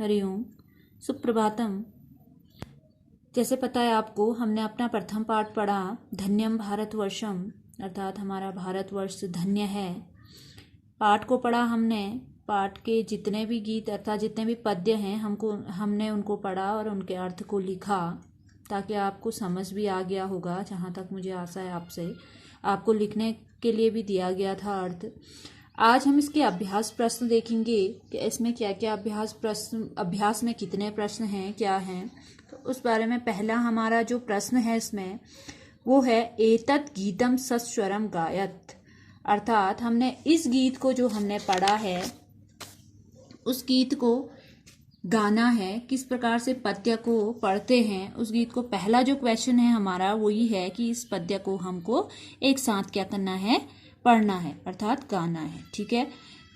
हरिओम, सुप्रभातम। जैसे पता है आपको, हमने अपना प्रथम पाठ पढ़ा धन्यम भारतवर्षम, अर्थात हमारा भारतवर्ष धन्य है। पाठ को पढ़ा हमने। पाठ के जितने भी गीत अर्थात जितने भी पद्य हैं हमने उनको पढ़ा और उनके अर्थ को लिखा, ताकि आपको समझ भी आ गया होगा। जहाँ तक मुझे आशा है आपसे, आपको लिखने के लिए भी दिया गया था अर्थ। आज हम इसके अभ्यास प्रश्न देखेंगे कि इसमें क्या क्या अभ्यास में कितने प्रश्न हैं, क्या हैं। तो उस बारे में पहला हमारा जो प्रश्न है इसमें वो है एतत् गीतम सस्वरम गायत, अर्थात हमने इस गीत को जो हमने पढ़ा है उस गीत को गाना है। किस प्रकार से पद्य को पढ़ते हैं उस गीत को। पहला जो क्वेश्चन है हमारा वो ही है कि इस पद्य को हमको एक साथ क्या करना है, पढ़ना है, अर्थात गाना है। ठीक है,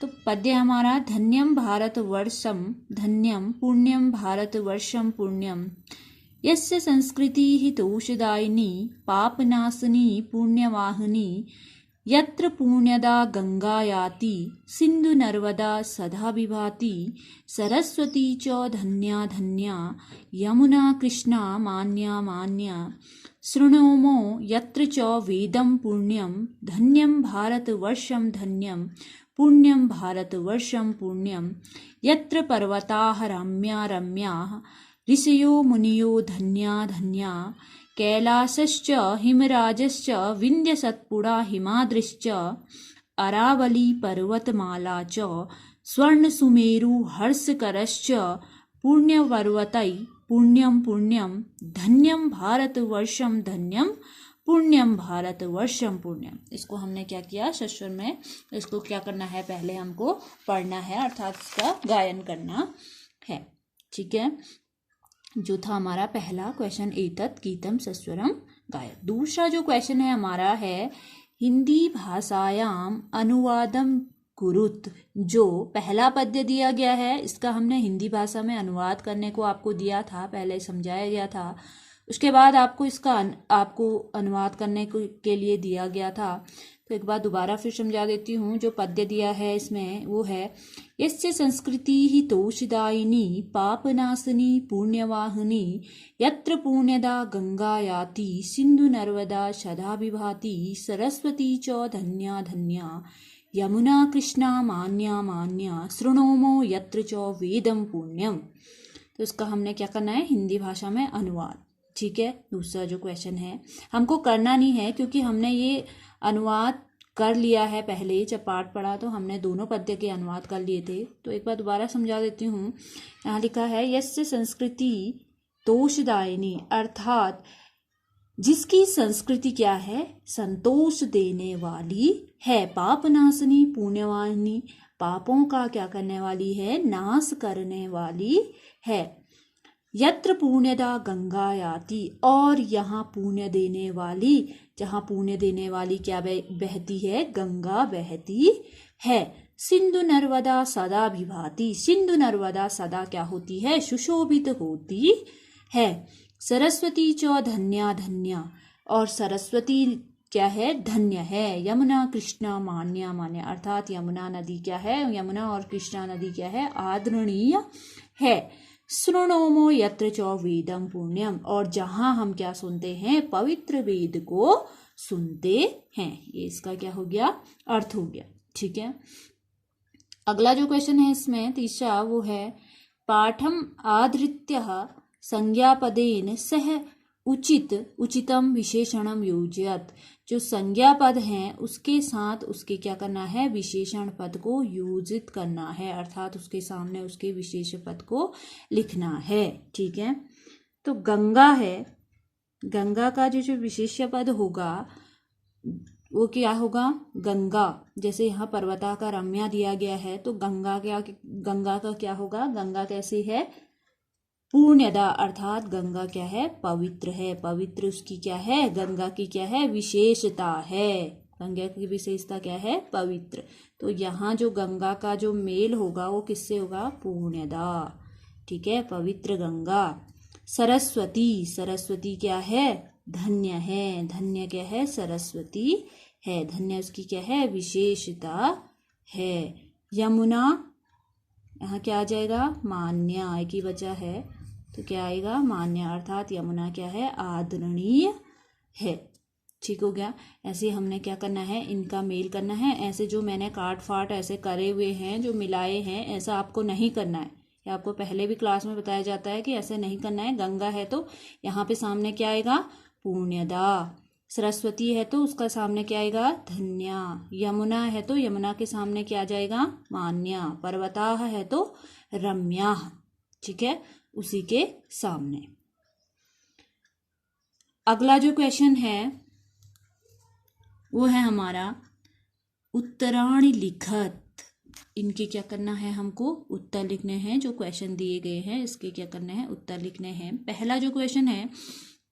तो पद्य हमारा धन्यम भारतवर्षम धन्यम पुण्यम भारतवर्षम पुण्यम यस्य संस्कृति हितोषदायिनी पापनाशनी पुण्यवाहिनी यत्र पुण्यदा गंगा याति सिंधु नर्मदा सदा विभाति सरस्वती च धन्या धन्या यमुना कृष्णा मान्या मान्या शृणोमो यत्र च वेदं पुण्यं धन्यं भारतवर्षं धन्यं पुण्यं भारतवर्षं पुण्यं यत्र पर्वताः रम्या रम्याः ऋषयो मुनियो धन्या धन्या कैलासश्च हिमराजश्च विन्ध्यसत्पुरा हिमाद्रिश्च अरावली पर्वतमाला च स्वर्णसुमेरु हर्षकरश्च पुण्यपर्वतै पुण्यं पुण्यं धन्यं भारतवर्षं धन्यं पुण्यम भारतवर्षम पुण्यम। इसको हमने क्या किया, सस्वर में इसको क्या करना है, पहले हमको पढ़ना है, अर्थात इसका गायन करना है। ठीक है, जो था हमारा पहला क्वेश्चन एतत् गीतम सस्वरम गायत। दूसरा जो क्वेश्चन है हमारा है हिंदी भाषायाम अनुवादम कुरुत। जो पहला पद्य दिया गया है इसका हमने हिंदी भाषा में अनुवाद करने को आपको दिया था, पहले समझाया गया था। उसके बाद आपको अनुवाद करने के लिए दिया गया था। तो एक बार दोबारा फिर समझा देती हूँ। जो पद्य दिया है इसमें वो है यस्य संस्कृति ही तोषदायिनी पापनाशनी पुण्यवाहिनी यत्र पुण्यदा गंगा याति सिंधु नर्मदा सदा विभाति सरस्वती च धन्या धन्या यमुना कृष्णा मान्या मान्या शृणोमो यत्र च वेदं पुण्यम। तो इसका हमने क्या करना है, हिंदी भाषा में अनुवाद। ठीक है, दूसरा जो क्वेश्चन है हमको करना नहीं है, क्योंकि हमने ये अनुवाद कर लिया है पहले। जब पाठ पढ़ा तो हमने दोनों पद्य के अनुवाद कर लिए थे। तो एक बार दोबारा समझा देती हूँ। यहाँ लिखा है यस्य संस्कृति तोषदायिनी, अर्थात जिसकी संस्कृति क्या है, संतोष देने वाली है। पापनाशनी पुण्यवाहिनी, पापों का क्या करने वाली है, नाश करने वाली है। यत्र पुण्यदा गंगा याति, और यहाँ पुण्य देने वाली, जहाँ पुण्य देने वाली क्या बहती है, गंगा बहती है। सिंधु नर्मदा सदा विभाति, सिंधु नर्मदा सदा क्या होती है, सुशोभित होती है। सरस्वती च धन्या धन्या, और सरस्वती क्या है, धन्य है। यमुना कृष्णा मान्या मान्या, अर्थात यमुना नदी क्या है, यमुना और कृष्णा नदी क्या है, आदरणीय है। शृणोमो यत्र च वेदं पुण्यम, और जहां हम क्या सुनते हैं, पवित्र वेद को सुनते हैं। ये इसका क्या हो गया, अर्थ हो गया। ठीक है, अगला जो क्वेश्चन है इसमें तीसरा वो है पाठम आधृत्य संज्ञापदेन सह उचितम विशेषणम योजयत। जो संज्ञा पद है उसके साथ उसके क्या करना है, विशेषण पद को योजित करना है, अर्थात उसके सामने उसके विशेष पद को लिखना है। ठीक है, तो गंगा है, गंगा का जो विशेष पद होगा वो क्या होगा, गंगा। जैसे यहाँ पर्वता का रम्या दिया गया है तो गंगा का क्या होगा, गंगा कैसे है, पुण्यदा, अर्थात गंगा क्या है, पवित्र है। पवित्र उसकी क्या है, गंगा की क्या है, विशेषता है। गंगा की विशेषता क्या है, पवित्र। तो यहाँ जो गंगा का जो मेल होगा वो किससे होगा, पुण्यदा। ठीक है, पवित्र गंगा। सरस्वती, सरस्वती क्या है, धन्य है। धन्य क्या है, सरस्वती है। धन्य उसकी क्या है, विशेषता है। यमुना यहाँ क्या आ जाएगा, मान्य, आय की वजह है तो क्या आएगा, मान्य, अर्थात यमुना क्या है, आदरणीय है। ठीक हो गया। ऐसे हमने क्या करना है, इनका मेल करना है। ऐसे जो मैंने काट फाट ऐसे करे हुए हैं, जो मिलाए हैं, ऐसा आपको नहीं करना है। ये आपको पहले भी क्लास में बताया जाता है कि ऐसे नहीं करना है। गंगा है तो यहाँ पे सामने क्या आएगा, पुण्यदा। सरस्वती है तो उसका सामने क्या आएगा, धन्या। यमुना है तो यमुना के सामने क्या आ जाएगा, मान्या। पर्वताः है तो रम्याः। ठीक है, उसी के सामने। अगला जो क्वेश्चन है वो है हमारा उत्तराणि लिखत। इनके क्या करना है, हमको उत्तर लिखने हैं। जो क्वेश्चन दिए गए हैं इसके क्या करने हैं, उत्तर लिखने हैं। पहला जो क्वेश्चन है,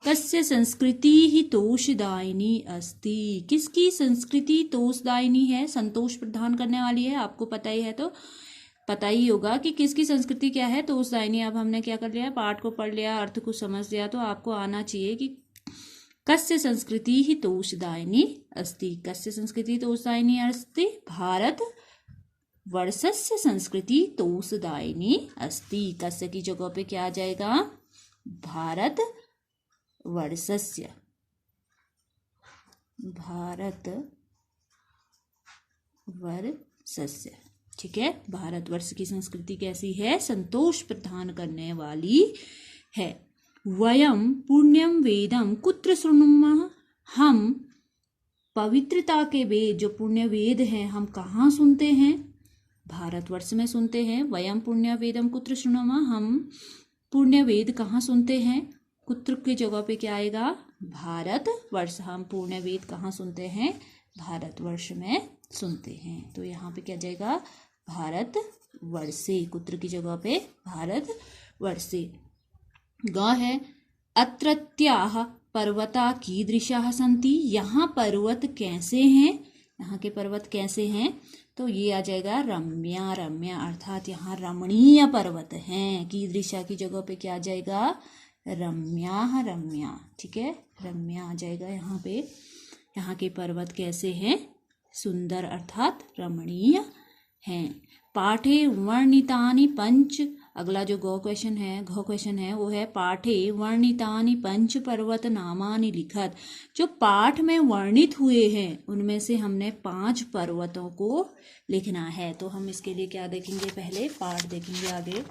कस्य संस्कृति ही तोषदायिनी अस्ति। किसकी संस्कृति तोषदायिनी है, संतोष प्रदान करने वाली है। आपको पता ही है तो पता ही होगा कि किसकी संस्कृति क्या है, तोषदायिनी। अब हमने क्या कर लिया, पाठ को पढ़ लिया, अर्थ को समझ लिया, तो आपको आना चाहिए कि कस्य संस्कृति ही तोषदायिनी अस्ति। कस्य संस्कृति तोषदायिनी अस्ति, भारत वर्षस्य संस्कृति तोषदायिनी अस्ति। कस्य की जगह पे क्या आ जाएगा, भारत वर्षस्य। भारत वर्षस्य। ठीक है, भारतवर्ष की संस्कृति कैसी है, संतोष प्रदान करने वाली है। वयम पुण्यम वेदम कुत्र शृणुमः। हम पवित्रता के वेद, जो पुण्य वेद हैं, हम कहाँ सुनते हैं, भारतवर्ष में सुनते हैं। वयम पुण्य वेदम कुत्र शृणुमः, हम पुण्य वेद कहाँ सुनते हैं, कुत्र की जगह पे क्या आएगा, भारतवर्ष। हम पुण्य वेद कहाँ सुनते हैं, भारतवर्ष में सुनते हैं। तो यहाँ पे क्या जाएगा, भारतवर्षे। कुत्र की जगह पे भारतवर्षे। ग है, अत्रत्याः पर्वता कीदृशाः सन्ति। यहाँ पर्वत कैसे हैं, यहाँ के पर्वत कैसे हैं, तो ये आ जाएगा रम्या। रम्या अर्थात यहाँ रमणीय पर्वत हैं। कीदृशा की जगह पे क्या आ जाएगा, रम्या। रम्या, ठीक है, रम्या आ जाएगा यहाँ पे। यहाँ के पर्वत कैसे हैं, सुंदर अर्थात रमणीय हैं। पाठे वर्णितानि पंच। अगला जो घ क्वेश्चन है वो है, पाठे वर्णितानि पंच पर्वत नामानि लिखत। जो पाठ में वर्णित हुए हैं उनमें से हमने 5 पर्वतों को लिखना है। तो हम इसके लिए क्या देखेंगे, पहले पाठ देखेंगे आगे।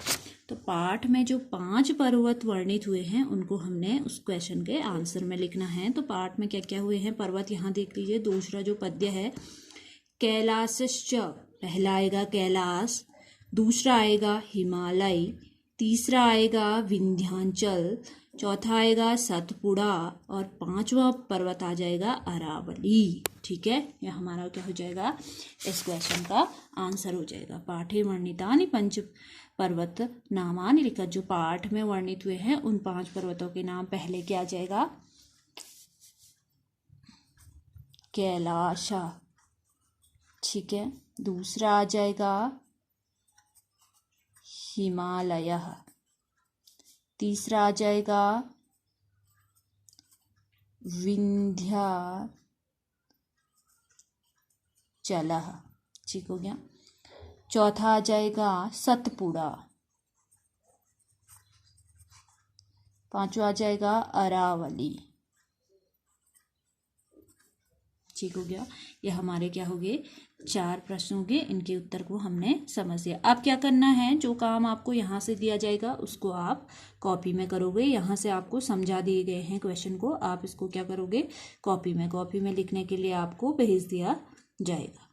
तो पाठ में जो 5 पर्वत वर्णित हुए हैं उनको हमने उस क्वेश्चन के आंसर में लिखना है। तो पाठ में क्या क्या हुए हैं पर्वत, यहाँ देख लीजिए। दूसरा जो पद्य है, कैलासश्च, पहला आएगा कैलाश, दूसरा आएगा हिमालय, तीसरा आएगा विंध्याचल, चौथा आएगा सतपुड़ा और 5वां पर्वत आ जाएगा अरावली। ठीक है, यह हमारा क्या हो जाएगा, इस क्वेश्चन का आंसर हो जाएगा। पाठे वर्णितानि पंच पर्वत नामानि लिखत। जो पाठ में वर्णित हुए हैं उन 5 पर्वतों के नाम पहले क्या आ जाएगा, कैलाश। ठीक है, दूसरा आ जाएगा हिमालय, तीसरा आ जाएगा विंध्याचल। ठीक हो गया। चौथा आ जाएगा सतपुड़ा, 5वां आ जाएगा अरावली। ठीक हो गया। ये हमारे क्या हो गए, 4 प्रश्न हो गए। इनके उत्तर को हमने समझ लिया। अब क्या करना है, जो काम आपको यहाँ से दिया जाएगा उसको आप कॉपी में करोगे। यहाँ से आपको समझा दिए गए हैं क्वेश्चन को, आप इसको क्या करोगे, कॉपी में लिखने के लिए आपको भेज दिया जाएगा।